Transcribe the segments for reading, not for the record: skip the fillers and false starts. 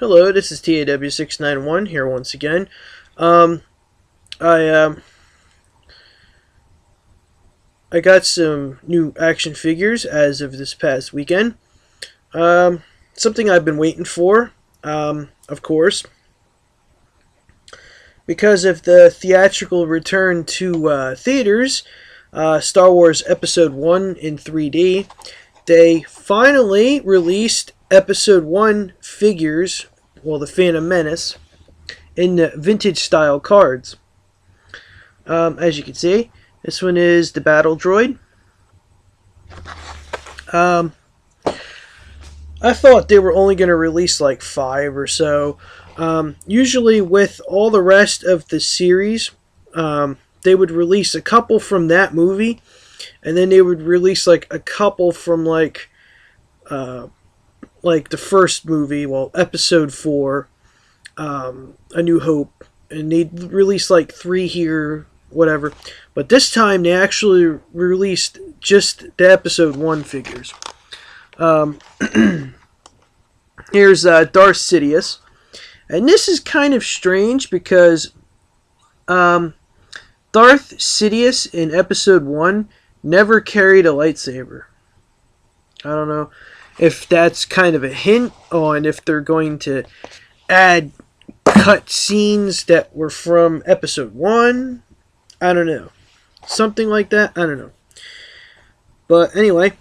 Hello, this is TAW691 here once again. I got some new action figures as of this past weekend. Something I've been waiting for, of course, because of the theatrical return to theaters, Star Wars Episode 1 in 3D. They finally released Episode 1 figures, well, the Phantom Menace, in the vintage style cards. As you can see, this one is the Battle Droid. I thought they were only going to release like 5 or so. Usually with all the rest of the series, they would release a couple from that movie, and then they would release like a couple from like the first movie, well, Episode 4, A New Hope, and they'd release like 3 here, whatever. But this time they actually released just the Episode 1 figures. Here's Darth Sidious. And this is kind of strange because Darth Sidious in Episode 1 never carried a lightsaber. I don't know if that's kind of a hint on if they're going to add cut scenes that were from Episode 1. I don't know. Something like that. I don't know. But anyway,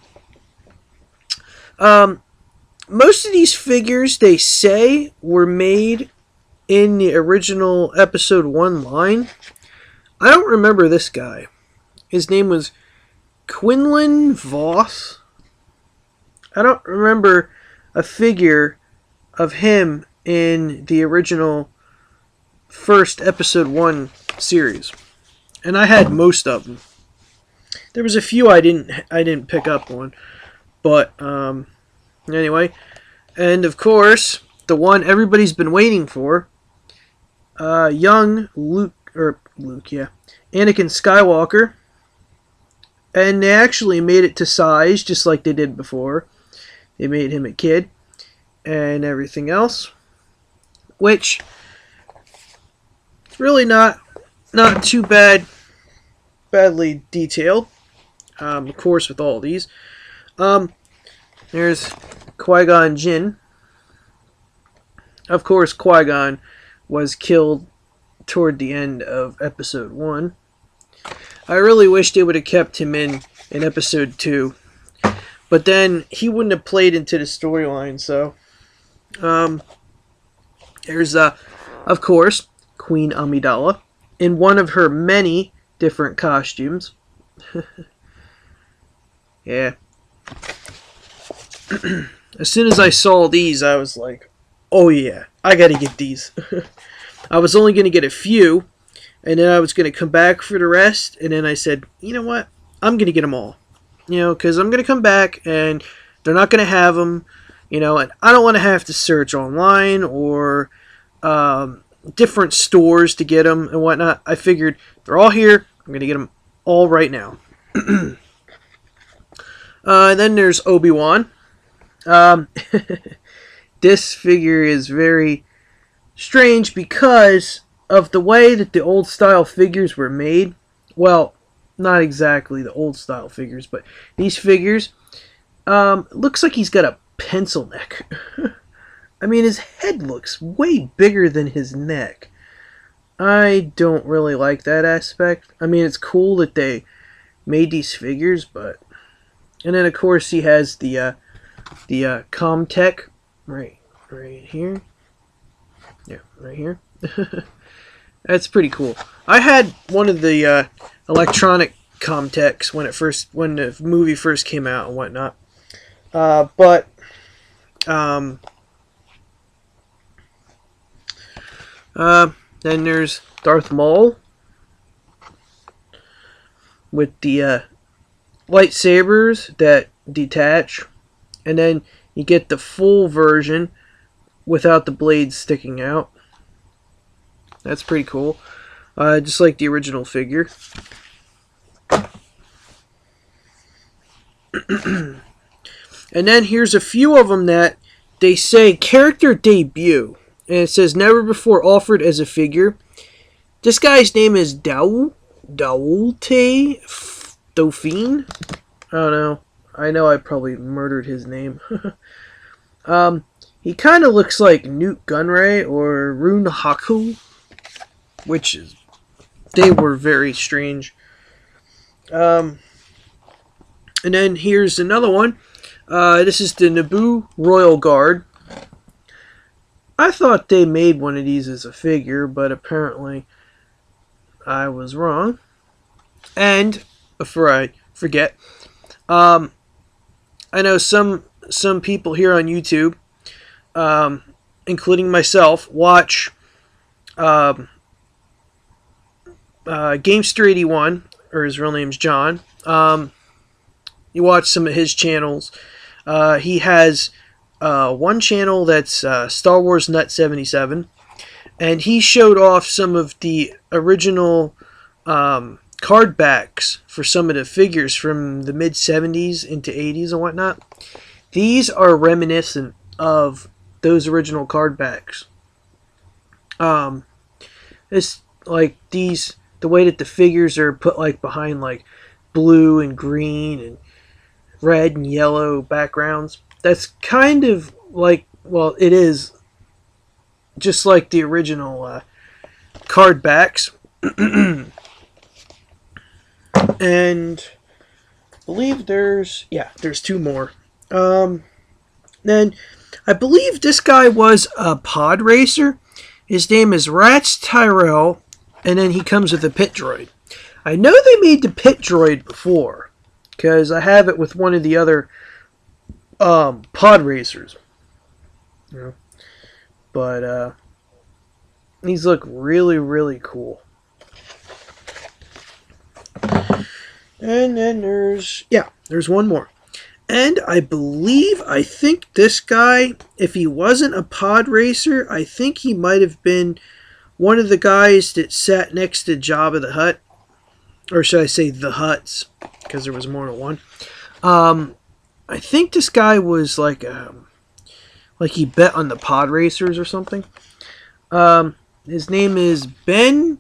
most of these figures, they say, were made in the original Episode 1 line. I don't remember this guy. His name was Quinlan Vos. I don't remember a figure of him in the original first Episode 1 series. And I had most of them. There was a few I didn't pick up on. But anyway, and of course, the one everybody's been waiting for, young Anakin Skywalker. And they actually made it to size, just like they did before. They made him a kid and everything else, which is really not too badly detailed. Of course, with all these, there's Qui-Gon Jinn. Of course, Qui-Gon was killed toward the end of Episode 1. I really wish they would have kept him in Episode 2. But then he wouldn't have played into the storyline, so there's of course, Queen Amidala in one of her many different costumes. Yeah. As soon as I saw these, I was like, oh yeah, I gotta get these. I was only gonna get a few, and then I was gonna come back for the rest, and then I said, you know what, I'm gonna get them all. You know, because I'm going to come back and they're not going to have them, you know, and I don't want to have to search online or different stores to get them and whatnot. I figured they're all here. I'm going to get them all right now. Then there's Obi-Wan. This figure is very strange because of the way that the old style figures were made. Well, not exactly the old style figures, but these figures, looks like he's got a pencil neck. I mean, his head looks way bigger than his neck. I don't really like that aspect. I mean, it's cool that they made these figures, but... And then, of course, he has the Comtech right here. Yeah, right here. That's pretty cool. I had one of the electronic Comtechs when the movie first came out and whatnot. But then there's Darth Maul with the lightsabers that detach, and then you get the full version without the blades sticking out. That's pretty cool. Just like the original figure. And then here's a few of them that they say character debut, and it says never before offered as a figure. This guy's name is Daulte Dauphine. I don't know. I know I probably murdered his name. He kind of looks like Newt Gunray or Rune Haku, which is, they were very strange. And then here's another one. This is the Naboo Royal Guard. I thought they made one of these as a figure, but apparently I was wrong. And before I forget, I know some people here on YouTube, including myself, watch Gamester81, or his real name's John. You watch some of his channels. He has one channel that's Star Wars Nut 77, and he showed off some of the original card backs for some of the figures from the mid 70s into 80s and whatnot. These are reminiscent of those original card backs. It's like these, the way that the figures are put like behind like blue and green and red and yellow backgrounds. That's kind of like, well, it is just like the original card backs. And I believe there's two more. Then I believe this guy was a pod racer. His name is Rats Tyrell, and then he comes with a pit droid. I know they made the pit droid before, because I have it with one of the other pod racers. You know? But these look really, really cool. And then there's one more. And I think this guy, if he wasn't a pod racer, I think he might have been one of the guys that sat next to Jabba the Hutt. Or should I say the Hutts, because there was more than one. I think this guy was like he bet on the pod racers or something. His name is Ben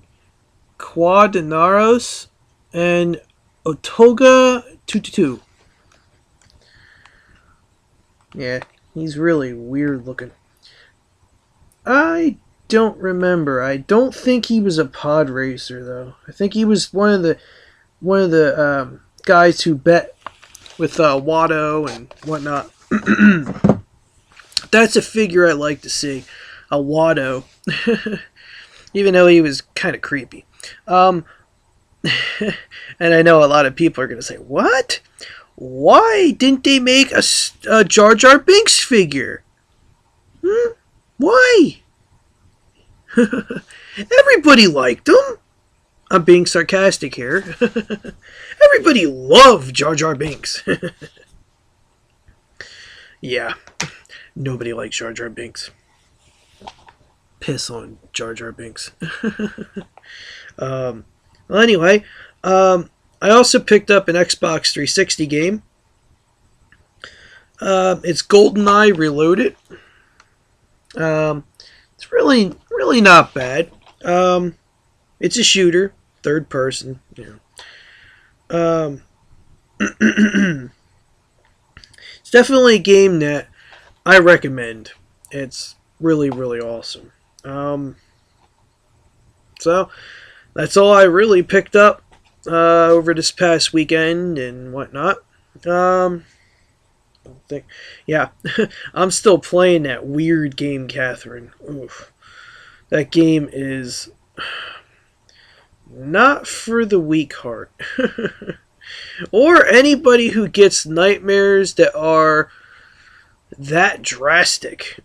Quadinaros and Otoga Tututu. Yeah, he's really weird looking. I don't remember. I don't think he was a pod racer though. I think he was one of the guys who bet with Watto and whatnot. That's a figure I like to see, a Watto, even though he was kind of creepy. And I know a lot of people are going to say, "What? Why didn't they make a Jar Jar Binks figure? Why?" Everybody liked him. I'm being sarcastic here. Everybody loved Jar Jar Binks. Yeah, nobody likes Jar Jar Binks. Piss on Jar Jar Binks. Well, anyway, I also picked up an Xbox 360 game. It's GoldenEye Reloaded. It's really not bad. It's a shooter, third person. You know. It's definitely a game that I recommend. It's really, really awesome. So that's all I really picked up over this past weekend and whatnot. I think, yeah, I'm still playing that weird game, Catherine. Oof. That game is not for the weak heart. Or anybody who gets nightmares that are that drastic.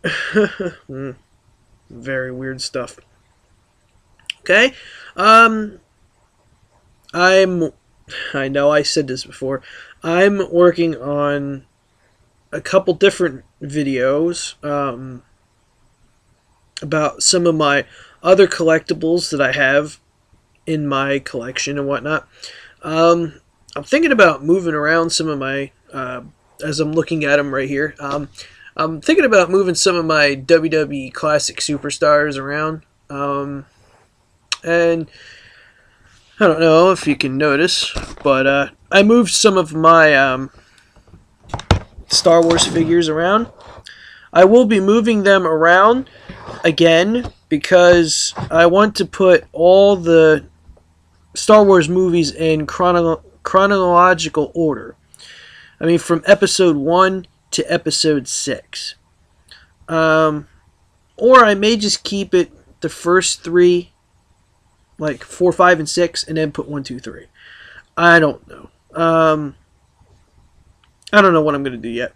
Very weird stuff. Okay. I know I said this before. I'm working on a couple different videos about some of my other collectibles that I have in my collection and whatnot. I'm thinking about moving around some of my, as I'm looking at them right here, I'm I'm thinking about moving some of my WWE Classic superstars around. And I don't know if you can notice, but I moved some of my Star Wars figures around. I will be moving them around again because I want to put all the Star Wars movies in chronological order. I mean, from episode 1 to episode 6. Or I may just keep it the first 3, like 4, 5, and 6, and then put 1, 2, 3. I don't know. I don't know what I'm going to do yet.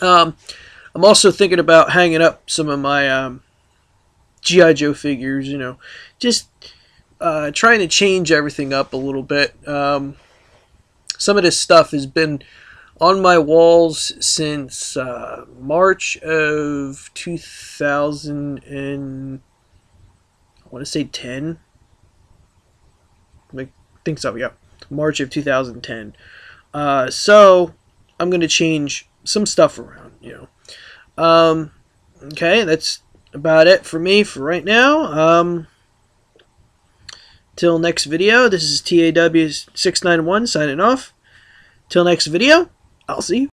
I'm also thinking about hanging up some of my G.I. Joe figures, you know. Just trying to change everything up a little bit. Some of this stuff has been on my walls since March of 2000 and I want to say 10. I think so, yeah. March of 2010. So I'm going to change some stuff around, you know. Okay, that's about it for me for right now. Till next video, this is TAW691 signing off. Till next video, I'll see you.